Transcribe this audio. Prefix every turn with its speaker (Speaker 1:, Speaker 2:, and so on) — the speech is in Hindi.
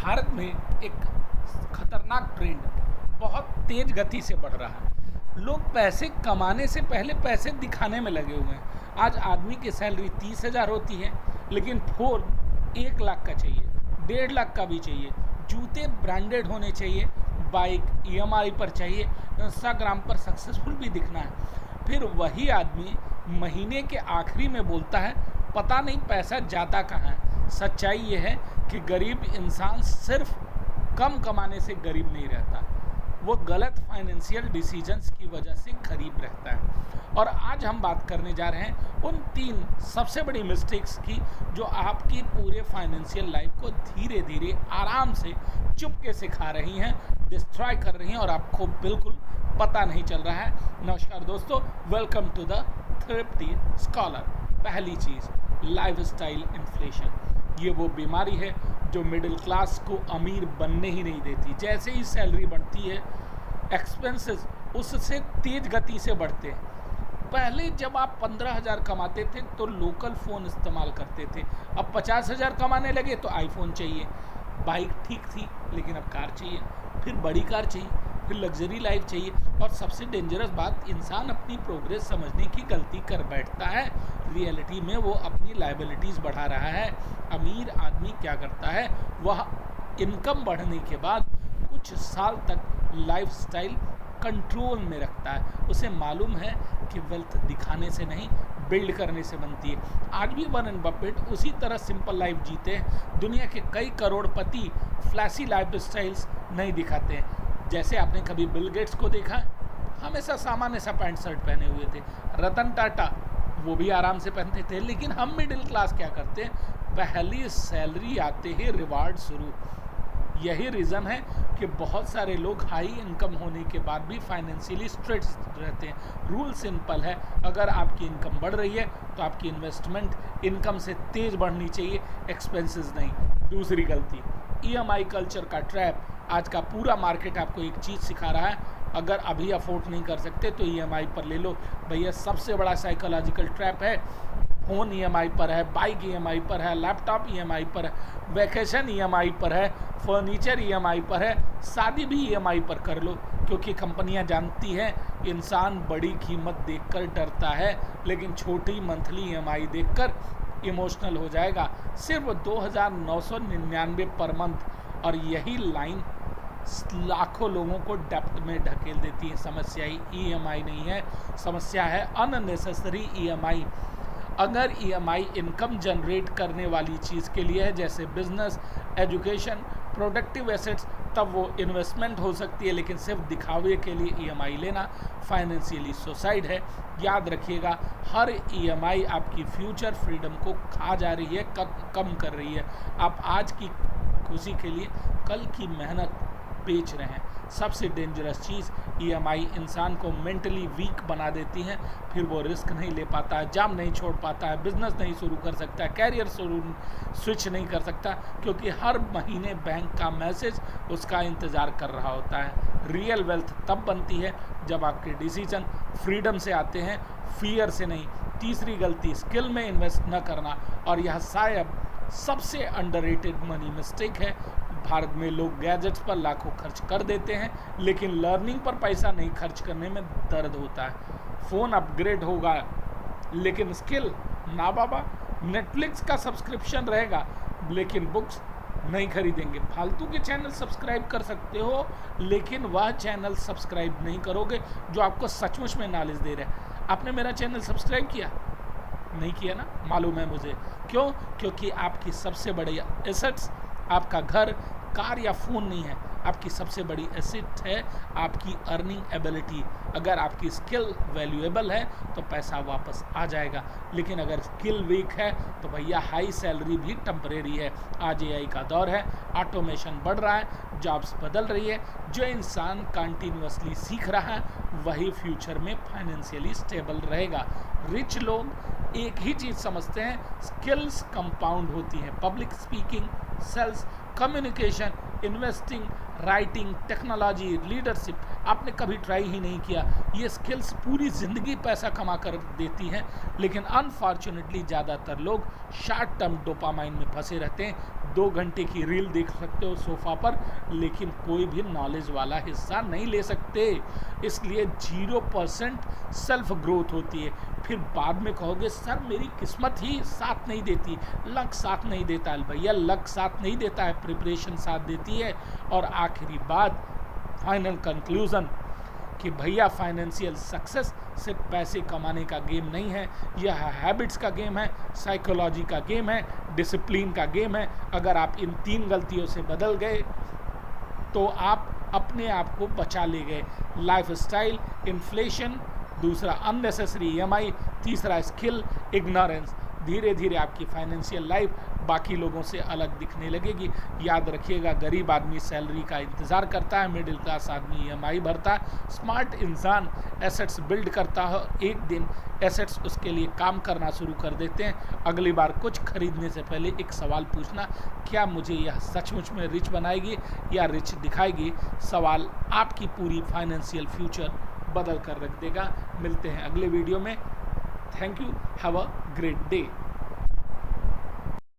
Speaker 1: भारत में एक खतरनाक ट्रेंड बहुत तेज गति से बढ़ रहा है। लोग पैसे कमाने से पहले पैसे दिखाने में लगे हुए हैं। आज आदमी की सैलरी 30,000 होती है, लेकिन फोन 1 लाख का चाहिए, 1.5 लाख का भी चाहिए, जूते ब्रांडेड होने चाहिए, बाइक EMI पर चाहिए, इंस्टाग्राम पर सक्सेसफुल भी दिखना है। फिर वही आदमी महीने के आखिरी में बोलता है पता नहीं पैसा जाता कहाँ है। सच्चाई ये है कि गरीब इंसान सिर्फ कम कमाने से गरीब नहीं रहता, वो गलत फाइनेंशियल डिसीजंस की वजह से गरीब रहता है। और आज हम बात करने जा रहे हैं उन 3 सबसे बड़ी मिस्टेक्स की जो आपकी पूरे फाइनेंशियल लाइफ को धीरे धीरे आराम से चुपके से खा रही हैं, डिस्ट्रॉय कर रही हैं और आपको बिल्कुल पता नहीं चल रहा है। नमस्कार दोस्तों, welcome to the thrifty scholar. पहली चीज़, लाइफस्टाइल इन्फ्लेशन। ये वो बीमारी है जो मिडिल क्लास को अमीर बनने ही नहीं देती। जैसे ही सैलरी बढ़ती है, एक्सपेंसेस उससे तेज गति से बढ़ते हैं। पहले जब आप 15,000 कमाते थे तो लोकल फ़ोन इस्तेमाल करते थे, अब 50,000 कमाने लगे तो आईफोन चाहिए। बाइक ठीक थी, लेकिन अब कार चाहिए, फिर बड़ी कार चाहिए, फिर लग्जरी लाइफ चाहिए। और सबसे डेंजरस बात, इंसान अपनी प्रोग्रेस समझने की गलती कर बैठता है। रियलिटी में वो अपनी लायबिलिटीज़ बढ़ा रहा है। अमीर आदमी क्या करता है, वह इनकम बढ़ने के बाद कुछ साल तक लाइफस्टाइल कंट्रोल में रखता है। उसे मालूम है कि वेल्थ दिखाने से नहीं, बिल्ड करने से बनती है। आज भी वॉरेन बफेट उसी तरह सिंपल लाइफ जीते हैं। दुनिया के कई करोड़पति फ्लैशी लाइफ स्टाइल्स नहीं दिखाते हैं। जैसे आपने कभी बिल गेट्स को देखा है, हमेशा सामान्य सा पैंट शर्ट पहने हुए थे। रतन टाटा, वो भी आराम से पहनते थे। लेकिन हम मिडिल क्लास क्या करते हैं, पहली सैलरी आते ही रिवार्ड शुरू। यही रीज़न है कि बहुत सारे लोग हाई इनकम होने के बाद भी फाइनेंशियली स्ट्रेस रहते हैं। रूल सिंपल है, अगर आपकी इनकम बढ़ रही है तो आपकी इन्वेस्टमेंट इनकम से तेज़ बढ़नी चाहिए, एक्सपेंसेस नहीं। दूसरी गलती, EMI कल्चर का ट्रैप। आज का पूरा मार्केट आपको एक चीज़ सिखा रहा है, अगर अभी अफोर्ड नहीं कर सकते तो EMI पर ले लो। भैया सबसे बड़ा साइकोलॉजिकल ट्रैप है। फ़ोन EMI पर है, बाइक EMI पर है, लैपटॉप EMI पर है, वैकेशन EMI पर है, फर्नीचर EMI पर है, शादी भी EMI पर कर लो। क्योंकि कंपनियां जानती हैं इंसान बड़ी कीमत देखकर डरता है, लेकिन छोटी मंथली EMI देखकर इमोशनल हो जाएगा। सिर्फ 2,999 पर मंथ, और यही लाइन लाखों लोगों को डेप्ट में ढकेल देती है। समस्या ही EMI नहीं है, समस्या है अननेसेसरी EMI। अगर EMI इनकम जनरेट करने वाली चीज़ के लिए है, जैसे बिजनेस, एजुकेशन, प्रोडक्टिव एसेट्स, तब वो इन्वेस्टमेंट हो सकती है। लेकिन सिर्फ दिखावे के लिए EMI लेना फाइनेंशियली सुसाइड है। याद रखिएगा, हर EMI आपकी फ्यूचर फ्रीडम को खा जा रही है, कम कर रही है। आप आज की खुशी के लिए कल की मेहनत बेच रहे हैं। सबसे डेंजरस चीज़, EMI इंसान को मेंटली वीक बना देती हैं। फिर वो रिस्क नहीं ले पाता है, जॉब नहीं छोड़ पाता है, बिजनेस नहीं शुरू कर सकता है, कैरियर स्विच नहीं कर सकता, क्योंकि हर महीने बैंक का मैसेज उसका इंतज़ार कर रहा होता है। रियल वेल्थ तब बनती है जब आपके डिसीजन फ्रीडम से आते हैं, फियर से नहीं। तीसरी गलती, स्किल में इन्वेस्ट न करना, और यह शायद सबसे अंडररेटेड मनी मिस्टेक है। भारत में लोग गैजेट्स पर लाखों खर्च कर देते हैं, लेकिन लर्निंग पर पैसा नहीं खर्च करने में दर्द होता है। फ़ोन अपग्रेड होगा, लेकिन स्किल ना बाबा। नेटफ्लिक्स का सब्सक्रिप्शन रहेगा, लेकिन बुक्स नहीं खरीदेंगे। फालतू के चैनल सब्सक्राइब कर सकते हो, लेकिन वह चैनल सब्सक्राइब नहीं करोगे जो आपको सचमुच में नॉलेज दे रहे हैं। आपने मेरा चैनल सब्सक्राइब किया? नहीं किया ना, मालूम है मुझे। क्यों? क्योंकि आपकी सबसे बड़ी एसेट्स आपका घर, कार या फ़ोन नहीं है। आपकी सबसे बड़ी एसेट है आपकी अर्निंग एबिलिटी। अगर आपकी स्किल वैल्यूएबल है तो पैसा वापस आ जाएगा, लेकिन अगर स्किल वीक है तो भैया हाई सैलरी भी टेम्परेरी है। आज AI का दौर है, ऑटोमेशन बढ़ रहा है, जॉब्स बदल रही है। जो इंसान कंटिन्यूअसली सीख रहा है वही फ्यूचर में फाइनेंशियली स्टेबल रहेगा। रिच लोग एक ही चीज़ समझते हैं, स्किल्स कंपाउंड होती हैं। Public speaking, sales, communication, investing, writing, technology, leadership आपने कभी ट्राई ही नहीं किया। ये स्किल्स पूरी ज़िंदगी पैसा कमा कर देती हैं, लेकिन अनफॉर्चुनेटली ज़्यादातर लोग शॉर्ट टर्म डोपामाइन में फंसे रहते हैं। 2 घंटे की रील देख सकते हो सोफ़ा पर, लेकिन कोई भी नॉलेज वाला हिस्सा नहीं ले सकते। इसलिए 0% सेल्फ ग्रोथ होती है। फिर बाद में कहोगे सर मेरी किस्मत ही साथ नहीं देती, लक साथ नहीं देता है। भैया लक साथ नहीं देता है, प्रिपरेशन साथ देती है। और आखिरी बात, फाइनल कंक्लूज़न कि भैया फाइनेंशियल सक्सेस सिर्फ पैसे कमाने का गेम नहीं है, यह हैबिट्स का गेम है, साइकोलॉजी का गेम है, डिसिप्लिन का गेम है। अगर आप इन 3 गलतियों से बदल गए तो आप अपने आप को बचा ले गए। लाइफस्टाइल, इन्फ्लेशन, दूसरा अननेसेसरी EMI, तीसरा स्किल इग्नोरेंस। धीरे धीरे आपकी फाइनेंशियल लाइफ बाकी लोगों से अलग दिखने लगेगी। याद रखिएगा, गरीब आदमी सैलरी का इंतज़ार करता है, मिडिल क्लास आदमी EMI भरता है, स्मार्ट इंसान एसेट्स बिल्ड करता है। एक दिन एसेट्स उसके लिए काम करना शुरू कर देते हैं। अगली बार कुछ खरीदने से पहले एक सवाल पूछना, क्या मुझे यह सचमुच में रिच बनाएगी या रिच दिखाएगी? सवाल आपकी पूरी फाइनेंशियल फ्यूचर बदल कर रख देगा। मिलते हैं अगले वीडियो में। Thank you, have a great day.